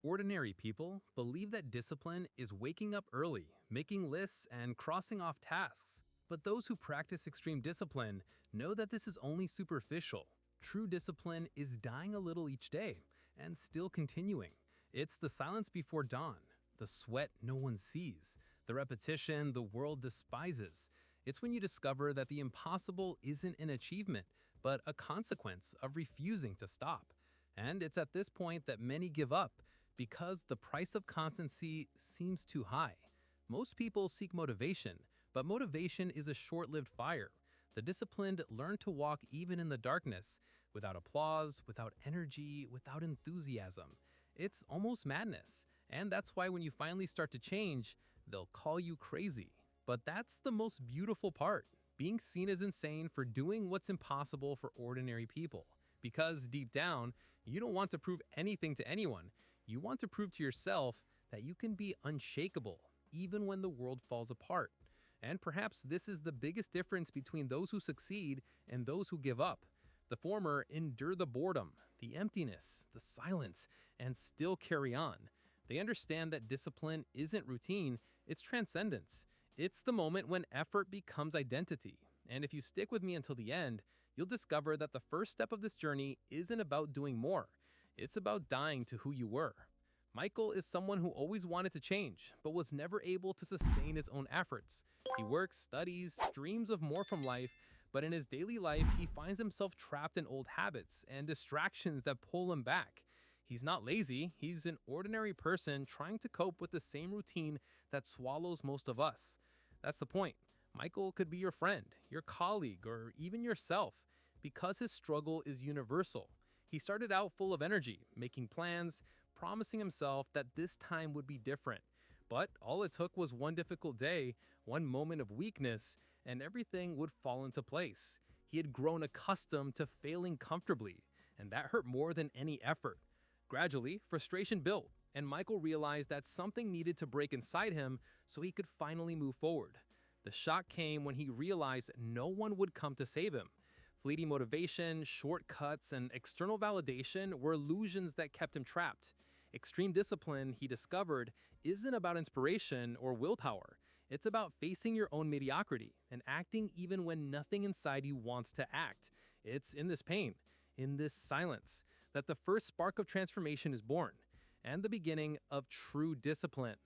Ordinary people believe that discipline is waking up early, making lists, and crossing off tasks. But those who practice extreme discipline know that this is only superficial. True discipline is dying a little each day and still continuing. It's the silence before dawn, the sweat no one sees, the repetition the world despises. It's when you discover that the impossible isn't an achievement, but a consequence of refusing to stop. And it's at this point that many give up because the price of constancy seems too high. Most people seek motivation, but motivation is a short-lived fire. The disciplined learn to walk even in the darkness, without applause, without energy, without enthusiasm. It's almost madness, and that's why when you finally start to change, they'll call you crazy. But that's the most beautiful part, being seen as insane for doing what's impossible for ordinary people. Because deep down, you don't want to prove anything to anyone. You want to prove to yourself that you can be unshakable, even when the world falls apart. And perhaps this is the biggest difference between those who succeed and those who give up. The former endure the boredom, the emptiness, the silence, and still carry on. They understand that discipline isn't routine, it's transcendence. It's the moment when effort becomes identity. And if you stick with me until the end, you'll discover that the first step of this journey isn't about doing more. It's about dying to who you were. Michael is someone who always wanted to change, but was never able to sustain his own efforts. He works, studies, dreams of more from life, but in his daily life, he finds himself trapped in old habits and distractions that pull him back. He's not lazy, he's an ordinary person trying to cope with the same routine that swallows most of us. That's the point. Michael could be your friend, your colleague, or even yourself, because his struggle is universal. He started out full of energy, making plans, promising himself that this time would be different. But all it took was one difficult day, one moment of weakness, and everything would fall into place. He had grown accustomed to failing comfortably, and that hurt more than any effort. Gradually, frustration built, and Michael realized that something needed to break inside him so he could finally move forward. The shock came when he realized no one would come to save him. Fleeting motivation, shortcuts, and external validation were illusions that kept him trapped. Extreme discipline, he discovered, isn't about inspiration or willpower. It's about facing your own mediocrity and acting even when nothing inside you wants to act. It's in this pain, in this silence, that the first spark of transformation is born, and the beginning of true discipline.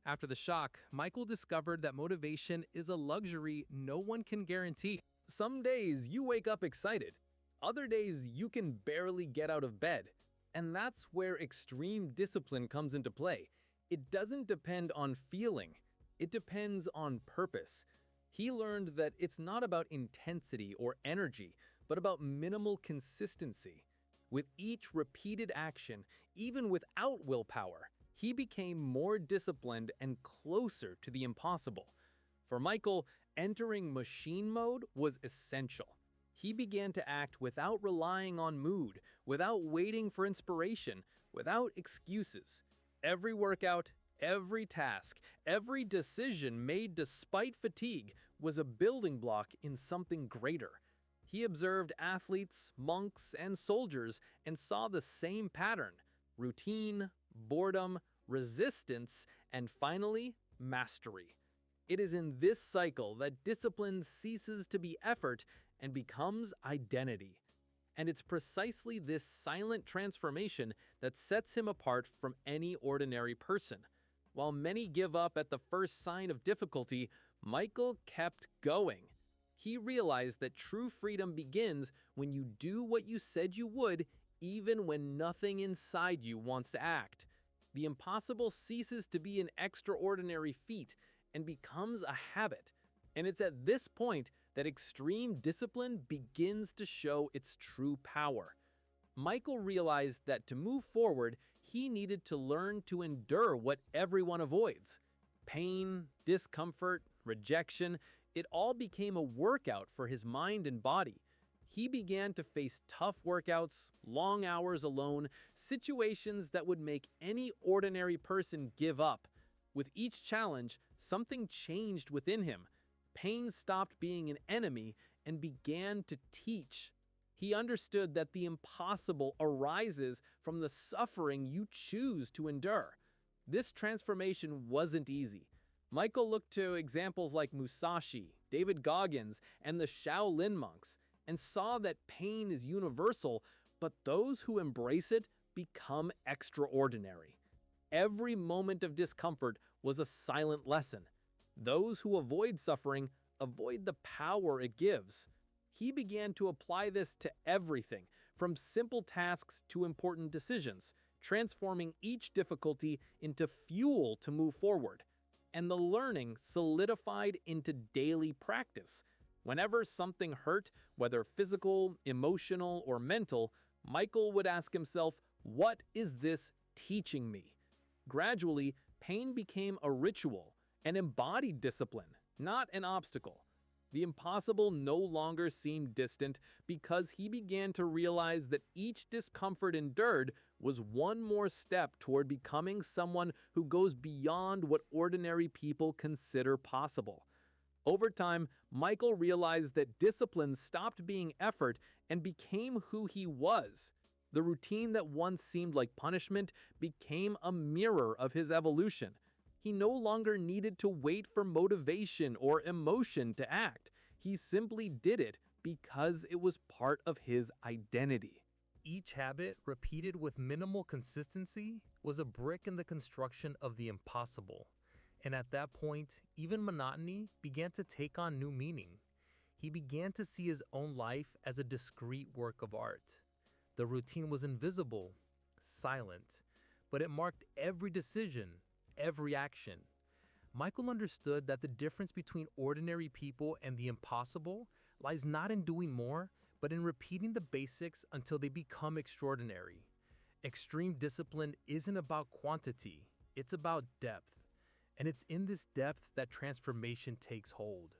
After the shock, Michael discovered that motivation is a luxury no one can guarantee. Some days you wake up excited. Other days you can barely get out of bed. And that's where extreme discipline comes into play. It doesn't depend on feeling. It depends on purpose. He learned that it's not about intensity or energy, but about minimal consistency. With each repeated action, even without willpower, he became more disciplined and closer to the impossible. For Michael, entering machine mode was essential. He began to act without relying on mood, without waiting for inspiration, without excuses. Every workout, every task, every decision made despite fatigue was a building block in something greater. He observed athletes, monks, and soldiers and saw the same pattern: routine, boredom, resistance, and finally, mastery. It is in this cycle that discipline ceases to be effort and becomes identity. And it's precisely this silent transformation that sets him apart from any ordinary person. While many give up at the first sign of difficulty, Michael kept going. He realized that true freedom begins when you do what you said you would, even when nothing inside you wants to act. The impossible ceases to be an extraordinary feat and becomes a habit. And it's at this point that extreme discipline begins to show its true power. Michael realized that to move forward, he needed to learn to endure what everyone avoids. Pain, discomfort, rejection, it all became a workout for his mind and body. He began to face tough workouts, long hours alone, situations that would make any ordinary person give up. With each challenge, something changed within him. Pain stopped being an enemy and began to teach. He understood that the impossible arises from the suffering you choose to endure. This transformation wasn't easy. Michael looked to examples like Musashi, David Goggins, and the Shaolin monks, and saw that pain is universal, but those who embrace it become extraordinary. Every moment of discomfort was a silent lesson. Those who avoid suffering avoid the power it gives. He began to apply this to everything, from simple tasks to important decisions, transforming each difficulty into fuel to move forward. And the learning solidified into daily practice. Whenever something hurt, whether physical, emotional, or mental, Michael would ask himself, "What is this teaching me?" Gradually, pain became a ritual, an embodied discipline, not an obstacle. The impossible no longer seemed distant because he began to realize that each discomfort endured was one more step toward becoming someone who goes beyond what ordinary people consider possible. Over time, Michael realized that discipline stopped being effort and became who he was. The routine that once seemed like punishment became a mirror of his evolution. He no longer needed to wait for motivation or emotion to act. He simply did it because it was part of his identity. Each habit, repeated with minimal consistency, was a brick in the construction of the impossible. And at that point, even monotony began to take on new meaning. He began to see his own life as a discrete work of art. The routine was invisible, silent, but it marked every decision, every action. Michael understood that the difference between ordinary people and the impossible lies not in doing more, but in repeating the basics until they become extraordinary. Extreme discipline isn't about quantity, it's about depth. And it's in this depth that transformation takes hold.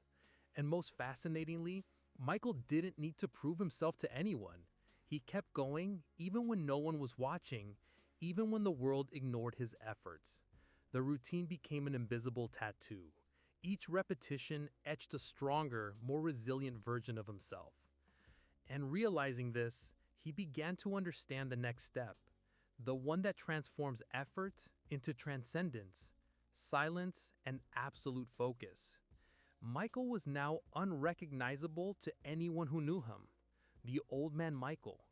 And most fascinatingly, Michael didn't need to prove himself to anyone. He kept going even when no one was watching, even when the world ignored his efforts. The routine became an invisible tattoo. Each repetition etched a stronger, more resilient version of himself. And realizing this, he began to understand the next step, the one that transforms effort into transcendence, silence, and absolute focus. Michael was now unrecognizable to anyone who knew him. The old man Michael.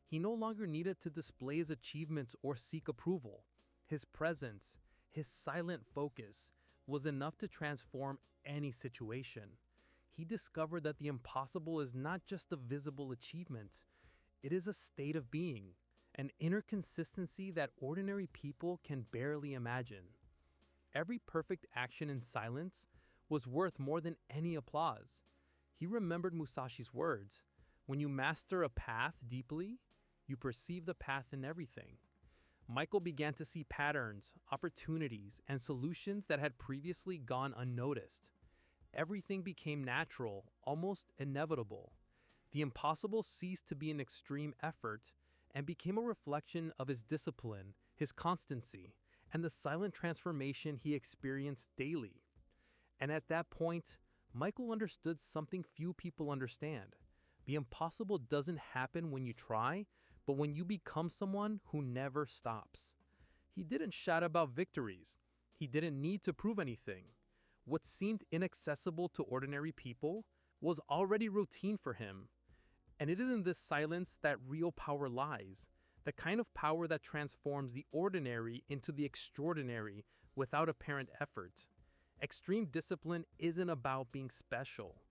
He no longer needed to display his achievements or seek approval. His presence, his silent focus, was enough to transform any situation. He discovered that the impossible is not just a visible achievement. It is a state of being, an inner consistency that ordinary people can barely imagine. Every perfect action in silence was worth more than any applause. He remembered Musashi's words, "When you master a path deeply, you perceive the path in everything." Michael began to see patterns, opportunities, and solutions that had previously gone unnoticed. Everything became natural, almost inevitable. The impossible ceased to be an extreme effort and became a reflection of his discipline, his constancy, and the silent transformation he experienced daily. And at that point, Michael understood something few people understand. The impossible doesn't happen when you try, but when you become someone who never stops. He didn't shout about victories. He didn't need to prove anything. What seemed inaccessible to ordinary people was already routine for him. And it is in this silence that real power lies, the kind of power that transforms the ordinary into the extraordinary without apparent effort. Extreme discipline isn't about being special.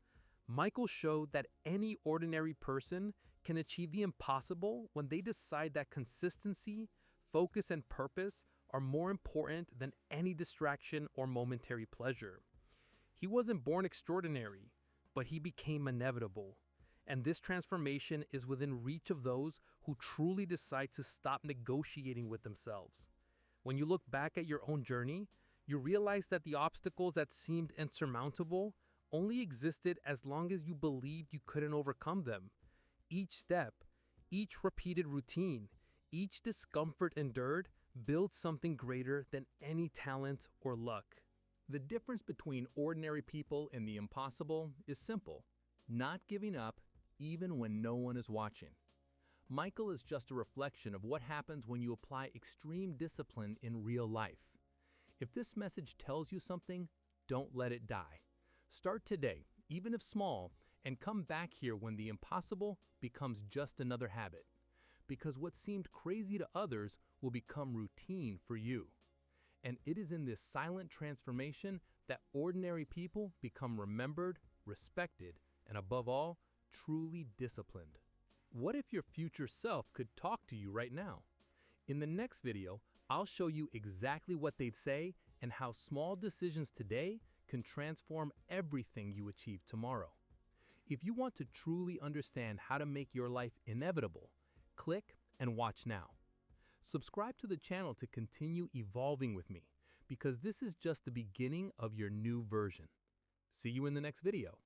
Michael showed that any ordinary person can achieve the impossible when they decide that consistency, focus, and purpose are more important than any distraction or momentary pleasure. He wasn't born extraordinary, but he became inevitable. And this transformation is within reach of those who truly decide to stop negotiating with themselves. When you look back at your own journey, you realize that the obstacles that seemed insurmountable only existed as long as you believed you couldn't overcome them. Each step, each repeated routine, each discomfort endured builds something greater than any talent or luck. The difference between ordinary people and the impossible is simple: not giving up even when no one is watching. Michael is just a reflection of what happens when you apply extreme discipline in real life. If this message tells you something, don't let it die. Start today, even if small, and come back here when the impossible becomes just another habit. Because what seemed crazy to others will become routine for you. And it is in this silent transformation that ordinary people become remembered, respected, and above all, truly disciplined. What if your future self could talk to you right now? In the next video, I'll show you exactly what they'd say and how small decisions today can transform everything you achieve tomorrow. If you want to truly understand how to make your life inevitable, click and watch now. Subscribe to the channel to continue evolving with me, because this is just the beginning of your new version. See you in the next video.